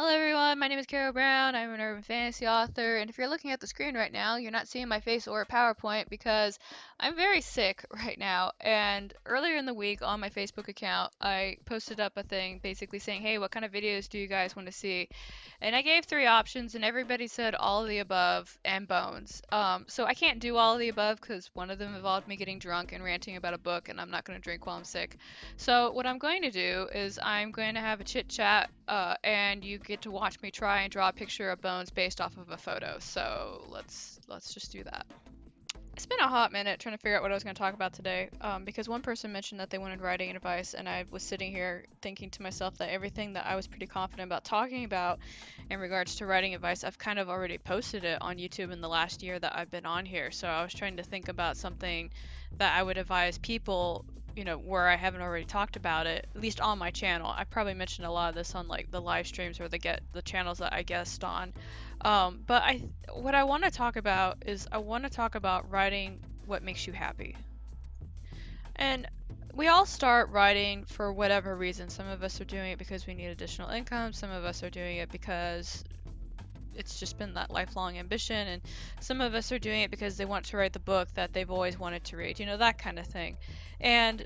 Hello everyone, my name is Carol Brown. I'm an urban fantasy author, and if you're looking at the screen right now, you're not seeing my face or a PowerPoint because I'm very sick right now. And earlier in the week on my Facebook account, I posted up a thing basically saying, "Hey, what kind of videos do you guys want to see?" And I gave three options, and everybody said all of the above and bones. So I can't do all of the above because one of them involved me getting drunk and ranting about a book, and I'm not going to drink while I'm sick. So what I'm going to do is I'm going to have a chit chat, and you get to watch me try and draw a picture of bones based off of a photo. So let's just do that. It's been a hot minute trying to figure out what I was going to talk about today, because one person mentioned that they wanted writing advice, and I was sitting here thinking to myself that everything that I was pretty confident about talking about in regards to writing advice, I've kind of already posted it on YouTube in the last year that I've been on here. So I was trying to think about something that I would advise people, where I haven't already talked about it, at least on my channel. I probably mentioned a lot of this on like the live streams or the channels that I guest on. But what I want to talk about is I want to talk about writing what makes you happy. And we all start writing for whatever reason. Some of us are doing it because we need additional income. Some of us are doing it because it's just been that lifelong ambition, and some of us are doing it because they want to write the book that they've always wanted to read, that kind of thing. And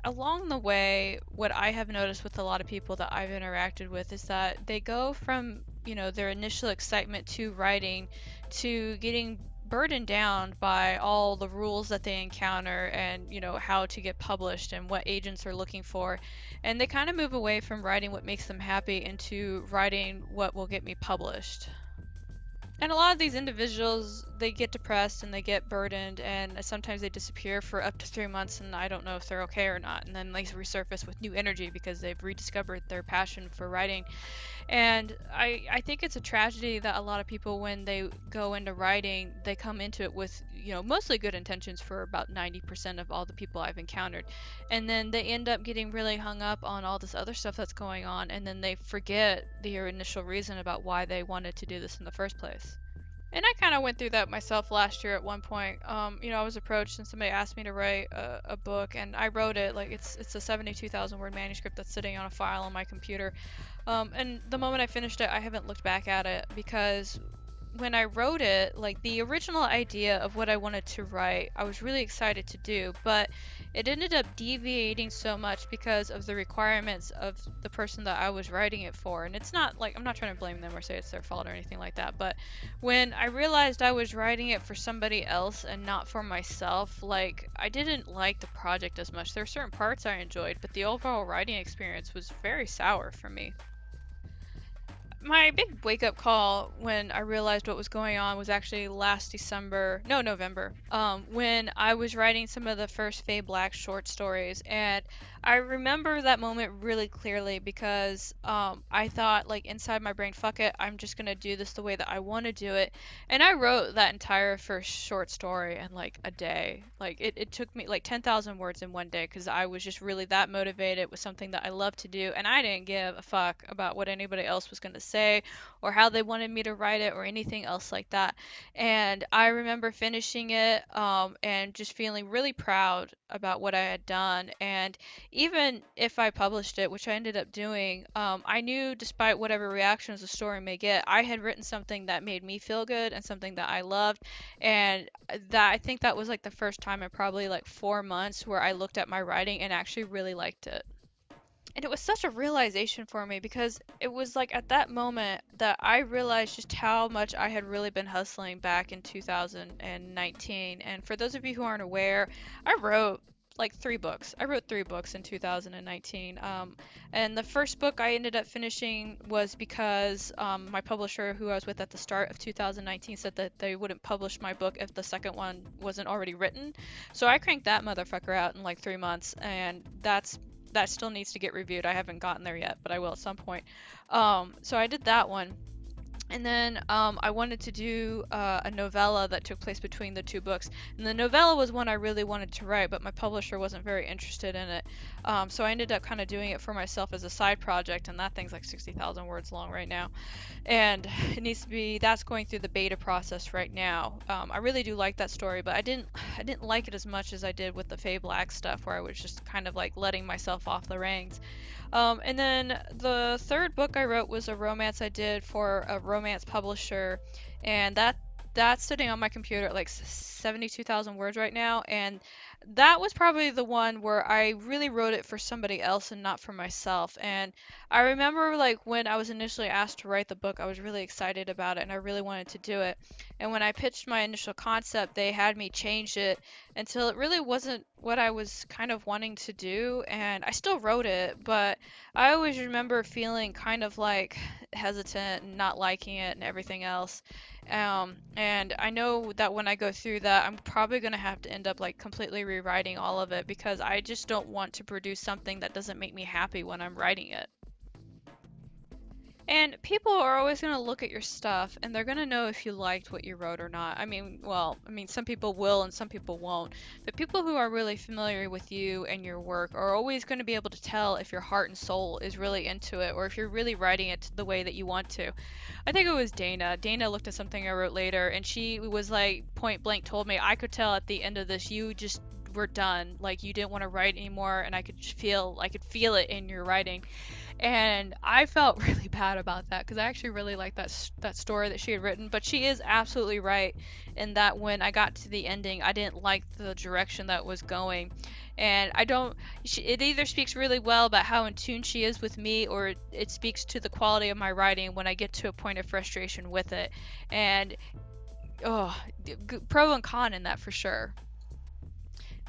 along the way, what I have noticed with a lot of people that I've interacted with is that they go from, their initial excitement to writing to getting burdened down by all the rules that they encounter, and how to get published and what agents are looking for, and they kind of move away from writing what makes them happy into writing what will get me published. And a lot of these individuals, they get depressed and they get burdened, and sometimes they disappear for up to 3 months, and I don't know if they're okay or not. And then they resurface with new energy because they've rediscovered their passion for writing. And I think it's a tragedy that a lot of people, when they go into writing, they come into it with, mostly good intentions for about 90% of all the people I've encountered. And then they end up getting really hung up on all this other stuff that's going on, and then they forget their initial reason about why they wanted to do this in the first place. And I kind of went through that myself last year at one point. I was approached and somebody asked me to write a book, and I wrote it. Like it's a 72,000 word manuscript that's sitting on a file on my computer. And the moment I finished it, I haven't looked back at it, because when I wrote it, like the original idea of what I wanted to write, I was really excited to do, but it ended up deviating so much because of the requirements of the person that I was writing it for. And it's not like, I'm not trying to blame them or say it's their fault or anything like that, but when I realized I was writing it for somebody else and not for myself, like I didn't like the project as much. There were certain parts I enjoyed, but the overall writing experience was very sour for me. My big wake up call when I realized what was going on was actually last December, no, November, when I was writing some of the first Faye Black short stories. And I remember that moment really clearly because I thought, like, inside my brain, fuck it, I'm just going to do this the way that I want to do it. And I wrote that entire first short story in like a day. Like, it took me like 10,000 words in one day because I was just really that motivated. It was something that I love to do, and I didn't give a fuck about what anybody else was going to say or how they wanted me to write it or anything else like that. And I remember finishing it, and just feeling really proud about what I had done. And even if I published it, which I ended up doing, I knew, despite whatever reactions the story may get, I had written something that made me feel good and something that I loved. And that, I think that was like the first time in probably like 4 months where I looked at my writing and actually really liked it. And it was such a realization for me, because it was like at that moment that I realized just how much I had really been hustling back in 2019. And for those of you who aren't aware, I wrote like 3 books. I wrote 3 books in 2019. And the first book I ended up finishing was because my publisher, who I was with at the start of 2019, said that they wouldn't publish my book if the second one wasn't already written. So I cranked that motherfucker out in like 3 months, and that still needs to get reviewed. I haven't gotten there yet, but I will at some point. So I did that one. And then I wanted to do a novella that took place between the 2 books. And the novella was one I really wanted to write, but my publisher wasn't very interested in it. So I ended up kind of doing it for myself as a side project, and that thing's like 60,000 words long right now. And it needs to be, that's going through the beta process right now. I really do like that story, but I didn't like it as much as I did with the Faye Black stuff, where I was just kind of like letting myself off the reins. And then the third book I wrote was a romance I did for a romance publisher, and that's sitting on my computer at like 72,000 words right now, and that was probably the one where I really wrote it for somebody else and not for myself. And I remember like when I was initially asked to write the book, I was really excited about it and I really wanted to do it. And when I pitched my initial concept, they had me change it until it really wasn't what I was kind of wanting to do, and I still wrote it, but I always remember feeling kind of like hesitant and not liking it and everything else. And I know that when I go through that, I'm probably going to have to end up like completely rewriting all of it because I just don't want to produce something that doesn't make me happy when I'm writing it. And people are always going to look at your stuff and they're going to know if you liked what you wrote or not. I mean, well, I mean, some people will and some people won't. But people who are really familiar with you and your work are always going to be able to tell if your heart and soul is really into it or if you're really writing it the way that you want to. I think it was Dana. Dana looked at something I wrote later and she was like point blank told me, I could tell at the end of this you just were done. Like you didn't want to write anymore and I could feel it in your writing. And I felt really bad about that because I actually really liked that story that she had written. But she is absolutely right in that when I got to the ending, I didn't like the direction that was going. And I don't. It either speaks really well about how in tune she is with me, or it speaks to the quality of my writing when I get to a point of frustration with it. And oh, pro and con in that for sure.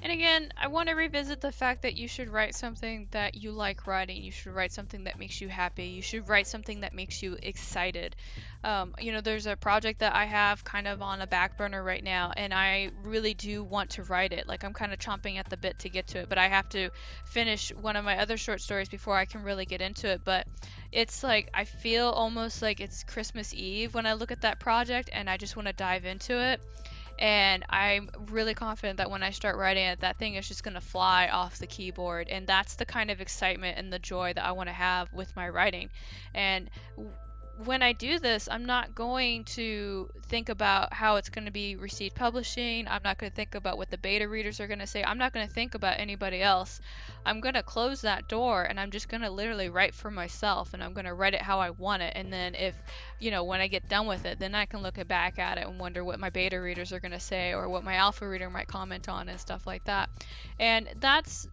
And again, I want to revisit the fact that you should write something that you like writing. You should write something that makes you happy. You should write something that makes you excited. There's a project that I have kind of on a back burner right now, and I really do want to write it. Like, I'm kind of chomping at the bit to get to it, but I have to finish one of my other short stories before I can really get into it. But it's like, I feel almost like it's Christmas Eve when I look at that project, and I just want to dive into it. And I'm really confident that when I start writing it, that thing is just going to fly off the keyboard. And that's the kind of excitement and the joy that I want to have with my writing. And when I do this, I'm not going to think about how it's going to be received publishing. I'm not going to think about what the beta readers are going to say. I'm not going to think about anybody else. I'm going to close that door and I'm just going to literally write for myself and I'm going to write it how I want it. And then when I get done with it, then I can look back at it and wonder what my beta readers are going to say or what my alpha reader might comment on and stuff like that. And that's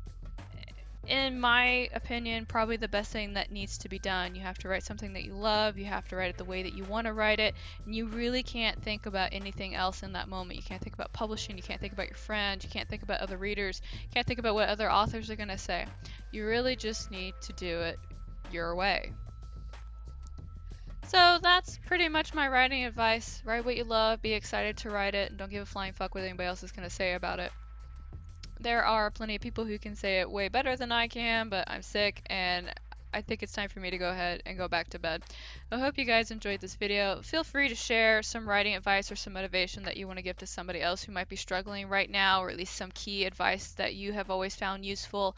in my opinion, probably the best thing that needs to be done. You have to write something that you love, you have to write it the way that you want to write it, and you really can't think about anything else in that moment. You can't think about publishing, you can't think about your friends, you can't think about other readers, you can't think about what other authors are going to say. You really just need to do it your way. So that's pretty much my writing advice. Write what you love, be excited to write it, and don't give a flying fuck what anybody else is going to say about it. There are plenty of people who can say it way better than I can, but I'm sick and I think it's time for me to go ahead and go back to bed. I hope you guys enjoyed this video. Feel free to share some writing advice or some motivation that you want to give to somebody else who might be struggling right now, or at least some key advice that you have always found useful.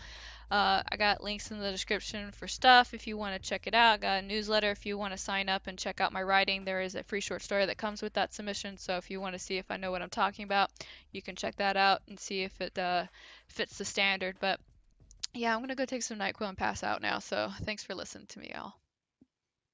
I got links in the description for stuff if you want to check it out. I got a newsletter if you want to sign up and check out my writing. There is a free short story that comes with that submission, so if you want to see if I know what I'm talking about, you can check that out and see if it fits the standard. But yeah, I'm gonna go take some NyQuil and pass out now, so thanks for listening to me, y'all.